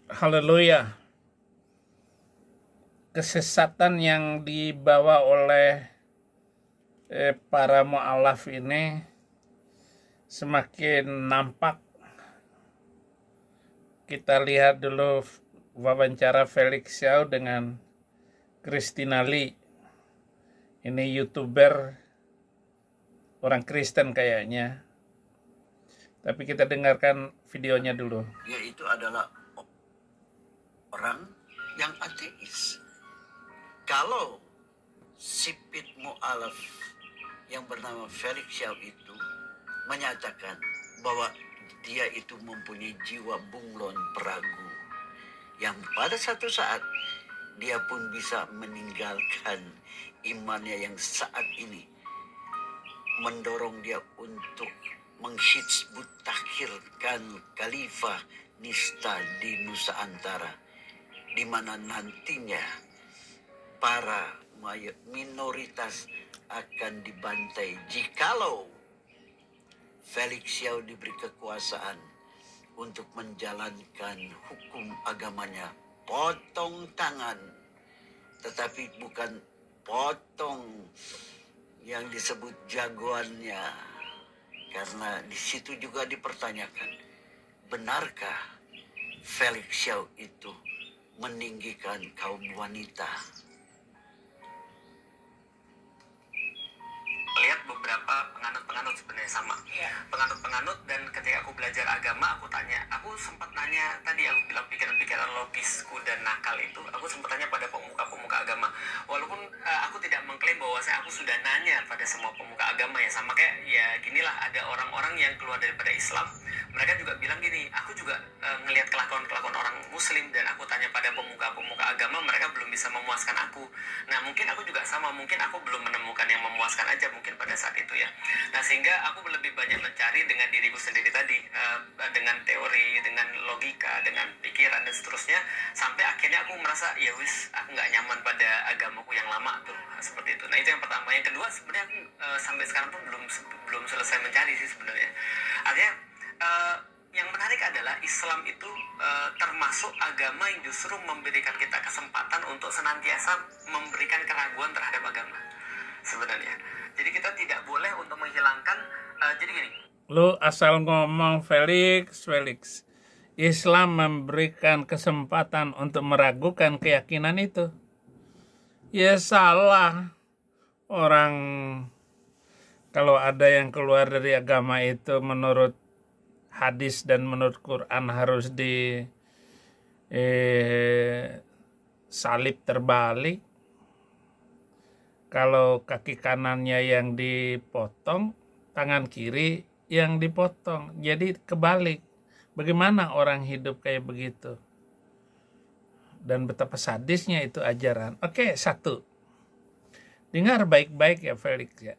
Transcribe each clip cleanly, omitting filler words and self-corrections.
Haleluya. Kesesatan yang dibawa oleh para mu'alaf ini semakin nampak. Kita lihat dulu wawancara Felix Xiao dengan Christina Lee. Ini YouTuber orang Kristen kayaknya. Tapi kita dengarkan videonya dulu. Yaitu adalah orang yang ateis. Kalau sipit mu'alaf yang bernama Felix Xiao itu menyatakan bahwa dia itu mempunyai jiwa bunglon peragu, yang pada satu saat dia pun bisa meninggalkan imannya yang saat ini mendorong dia untuk menghizbut takhirkan khalifah nista di Nusa Antara, di mana nantinya para minoritas akan dibantai jikalau Felix Xiao diberi kekuasaan untuk menjalankan hukum agamanya potong tangan, tetapi bukan potong yang disebut jagoannya, karena di situ juga dipertanyakan, benarkah Felix Xiao itu meninggikan kaum wanita? Lihat beberapa penganut-penganut sebenarnya sama, penganut-penganut, dan ketika aku belajar agama, aku sempat nanya tadi, aku bilang pikiran-pikiran logisku dan nakal itu, aku sempat tanya pada pemuka-pemuka agama, walaupun aku tidak mengklaim bahwa aku sudah nanya pada semua pemuka agama ya, sama kayak ya ginilah, ada orang-orang yang keluar daripada Islam, mereka juga bilang gini, aku juga ngelihat kelakuan-kelakuan orang Muslim, dan aku tanya pada pemuka-pemuka agama, mereka belum bisa memuaskan aku. Nah mungkin aku juga sama, mungkin aku belum menemukan yang memuaskan aja mungkin pada saat itu ya. Nah sehingga aku lebih banyak mencari dengan diriku sendiri tadi, dengan teori, dengan logika, dengan pikiran dan seterusnya, sampai akhirnya aku merasa ya wis, aku nggak nyaman pada agamaku yang lama tuh, seperti itu. Nah itu yang pertama. Yang kedua, sebenarnya aku sampai sekarang pun belum selesai mencari sih sebenarnya. Artinya yang menarik adalah Islam itu termasuk agama yang justru memberikan kita kesempatan untuk senantiasa memberikan keraguan terhadap agama sebenarnya. Jadi kita tidak boleh untuk menghilangkan, jadi gini. Lu asal ngomong Felix. Islam memberikan kesempatan untuk meragukan keyakinan itu. Ya salah. Orang kalau ada yang keluar dari agama itu menurut hadis dan menurut Quran harus salib terbalik. Kalau kaki kanannya yang dipotong, tangan kiri yang dipotong. Jadi kebalik. Bagaimana orang hidup kayak begitu? Dan betapa sadisnya itu ajaran. Oke, satu. Dengar baik-baik ya Felix ya.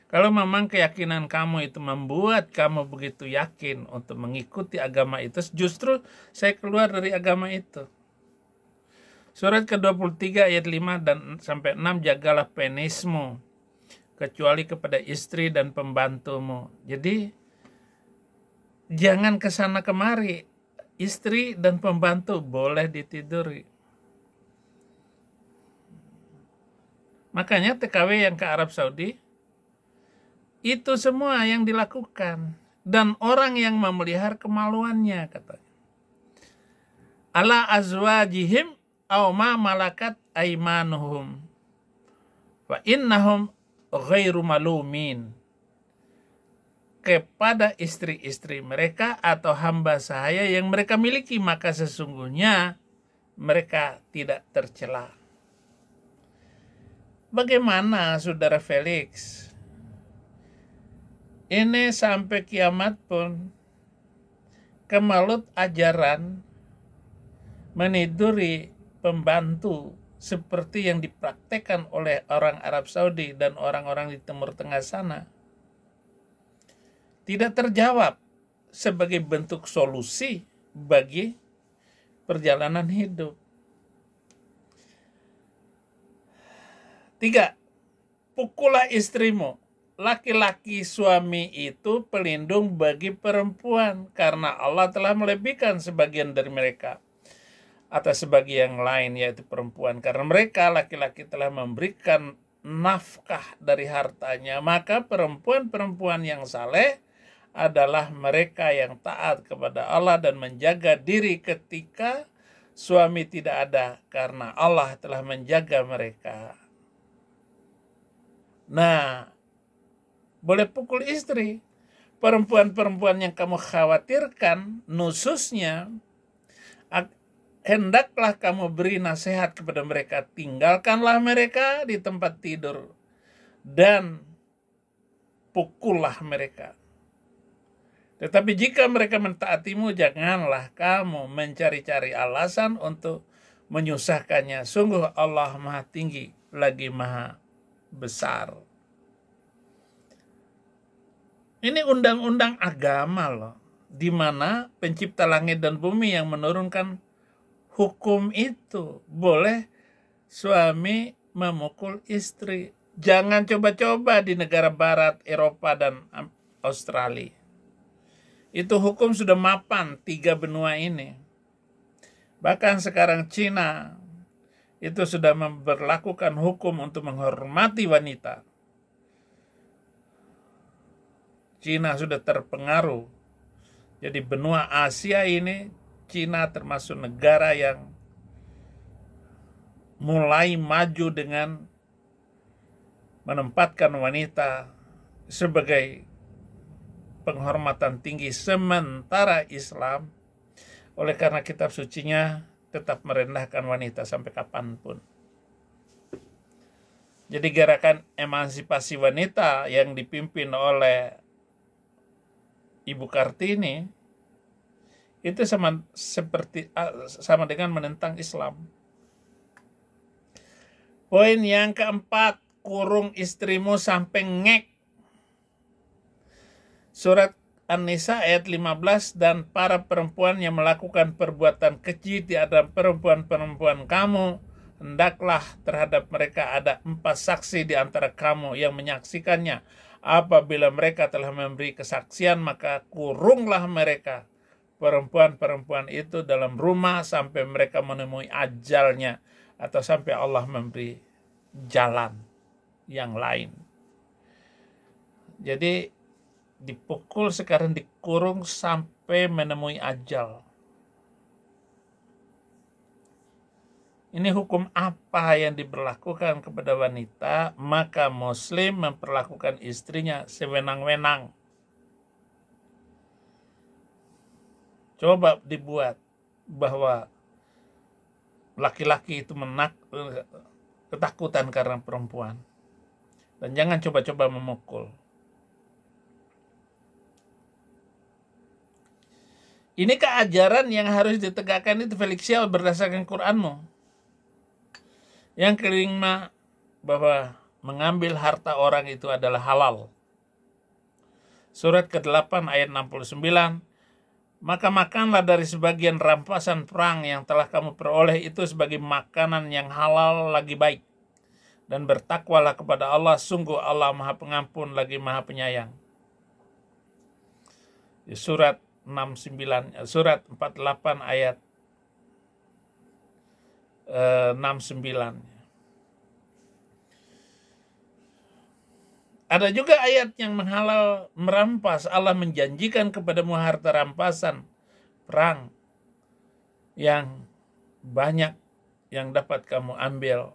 Kalau memang keyakinan kamu itu membuat kamu begitu yakin untuk mengikuti agama itu, justru saya keluar dari agama itu. Surat ke-23 ayat 5 dan sampai 6, jagalah penismu kecuali kepada istri dan pembantumu. Jadi jangan kesana kemari. Istri dan pembantu boleh ditiduri. Makanya TKW yang ke Arab Saudi itu semua yang dilakukan, dan orang yang memelihara kemaluannya katanya. Ala azwajihim aw ma malakat aimanuhum wa innahum ghairu malumin. Kepada istri-istri mereka atau hamba sahaya yang mereka miliki, maka sesungguhnya mereka tidak tercela. Bagaimana saudara Felix? Ini sampai kiamat pun kemalut ajaran meniduri pembantu seperti yang dipraktekkan oleh orang Arab Saudi dan orang-orang di Timur Tengah sana tidak terjawab sebagai bentuk solusi bagi perjalanan hidup. 3. Pukullah istrimu. Laki-laki suami itu pelindung bagi perempuan karena Allah telah melebihkan sebagian dari mereka. atas sebagian lain yaitu perempuan. Karena mereka laki-laki telah memberikan nafkah dari hartanya, maka perempuan-perempuan yang saleh adalah mereka yang taat kepada Allah dan menjaga diri ketika suami tidak ada, karena Allah telah menjaga mereka. Nah, boleh pukul istri. Perempuan-perempuan yang kamu khawatirkan nususnya, hendaklah kamu beri nasihat kepada mereka. Tinggalkanlah mereka di tempat tidur dan pukullah mereka. Tetapi jika mereka mentaatimu, janganlah kamu mencari-cari alasan untuk menyusahkannya. Sungguh Allah Maha Tinggi lagi Maha Besar. Ini undang-undang agama loh, di mana pencipta langit dan bumi yang menurunkan hukum itu. Boleh suami memukul istri. Jangan coba-coba di negara barat, Eropa, dan Australia. Itu hukum sudah mapan 3 benua ini. Bahkan sekarang Cina itu sudah memberlakukan hukum untuk menghormati wanita. Cina sudah terpengaruh. Jadi benua Asia ini, Cina termasuk negara yang mulai maju dengan menempatkan wanita sebagai penghormatan tinggi, sementara Islam oleh karena kitab sucinya tetap merendahkan wanita sampai kapanpun. Jadi gerakan emansipasi wanita yang dipimpin oleh Ibu Kartini itu sama dengan menentang Islam. Poin yang keempat, kurung istrimu sampai ngek. Surat An-Nisa ayat 15, dan para perempuan yang melakukan perbuatan keji di hadapan perempuan-perempuan kamu, hendaklah terhadap mereka ada 4 saksi di antara kamu yang menyaksikannya. Apabila mereka telah memberi kesaksian, maka kurunglah mereka, perempuan-perempuan itu, dalam rumah sampai mereka menemui ajalnya atau sampai Allah memberi jalan yang lain. Jadi dipukul, sekarang dikurung sampai menemui ajal. Ini hukum apa yang diberlakukan kepada wanita? Maka Muslim memperlakukan istrinya sewenang-wenang. Coba dibuat bahwa laki-laki itu ketakutan karena perempuan. Dan jangan coba-coba memukul. Ini keajaran yang harus ditegakkan itu Felixial berdasarkan Qur'anmu. Yang kelima, bahwa mengambil harta orang itu adalah halal. Surat ke-8 ayat 69, maka makanlah dari sebagian rampasan perang yang telah kamu peroleh itu sebagai makanan yang halal lagi baik. Dan bertakwalah kepada Allah, sungguh Allah Maha Pengampun lagi Maha Penyayang. Surat 49, surat 48 ayat 69. Ada juga ayat yang menghalal merampas. Allah menjanjikan kepadamu harta rampasan perang yang banyak yang dapat kamu ambil.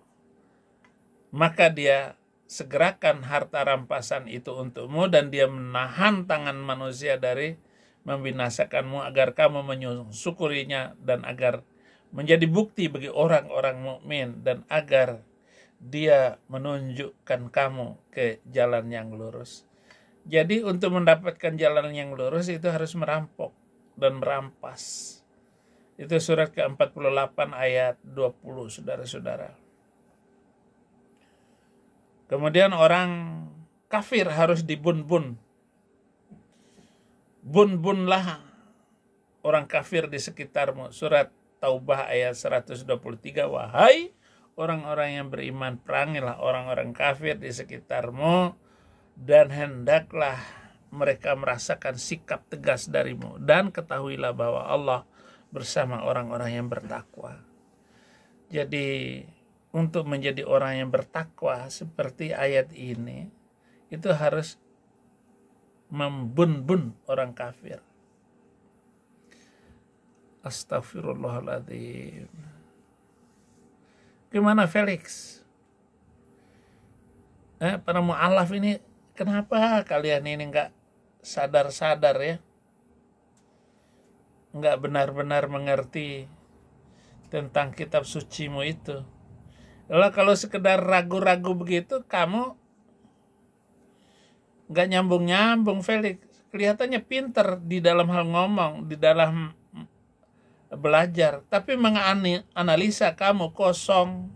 Maka dia segerakan harta rampasan itu untukmu, dan dia menahan tangan manusia dari membinasakanmu agar kamu mensyukurinya, dan agar menjadi bukti bagi orang-orang mukmin, dan agar dia menunjukkan kamu ke jalan yang lurus. Jadi untuk mendapatkan jalan yang lurus itu harus merampok dan merampas. Itu surat ke-48 ayat 20, saudara-saudara. Kemudian orang kafir harus dibun-bun. Bun-bunlah orang kafir di sekitarmu. Surat Taubah ayat 123, wahai orang-orang yang beriman, perangilah orang-orang kafir di sekitarmu, dan hendaklah mereka merasakan sikap tegas darimu. Dan ketahuilah bahwa Allah bersama orang-orang yang bertakwa. Jadi untuk menjadi orang yang bertakwa seperti ayat ini, itu harus membun-bun orang kafir. Astagfirullahaladzim. Gimana Felix? Para mu'alaf ini, kenapa kalian ini nggak sadar-sadar ya? Nggak benar-benar mengerti tentang kitab sucimu itu. Lalu kalau sekedar ragu-ragu begitu, kamu nggak nyambung-nyambung Felix. Kelihatannya pinter di dalam hal ngomong, di dalam belajar, tapi menganalisa kamu kosong.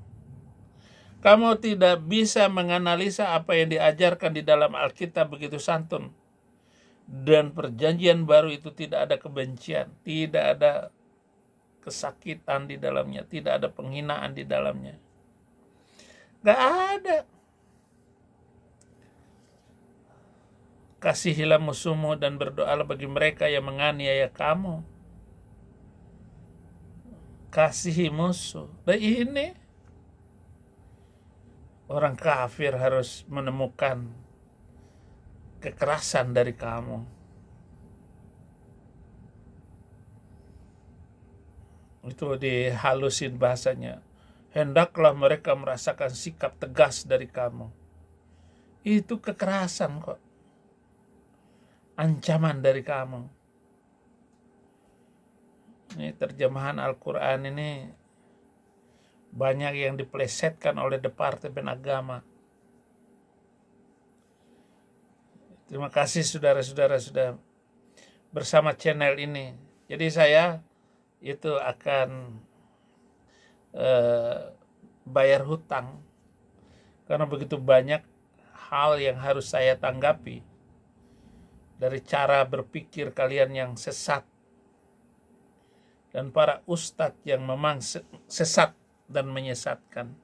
Kamu tidak bisa menganalisa apa yang diajarkan di dalam Alkitab begitu santun. Dan perjanjian baru itu tidak ada kebencian, tidak ada kesakitan di dalamnya, tidak ada penghinaan di dalamnya. Gak ada. Kasihilah musuhmu dan berdoalah bagi mereka yang menganiaya kamu. Kasihi musuh. Dan ini orang kafir harus menemukan kekerasan dari kamu. Itu dihalusin bahasanya. Hendaklah mereka merasakan sikap tegas dari kamu. Itu kekerasan kok. Ancaman dari kamu. Ini terjemahan Al-Quran ini banyak yang dipelesetkan oleh Departemen Agama. Terima kasih saudara-saudara sudah bersama channel ini. Jadi saya itu akan bayar hutang karena begitu banyak hal yang harus saya tanggapi dari cara berpikir kalian yang sesat dan para ustadz yang memang sesat dan menyesatkan.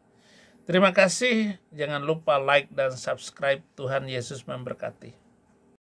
Terima kasih, jangan lupa like dan subscribe. Tuhan Yesus memberkati.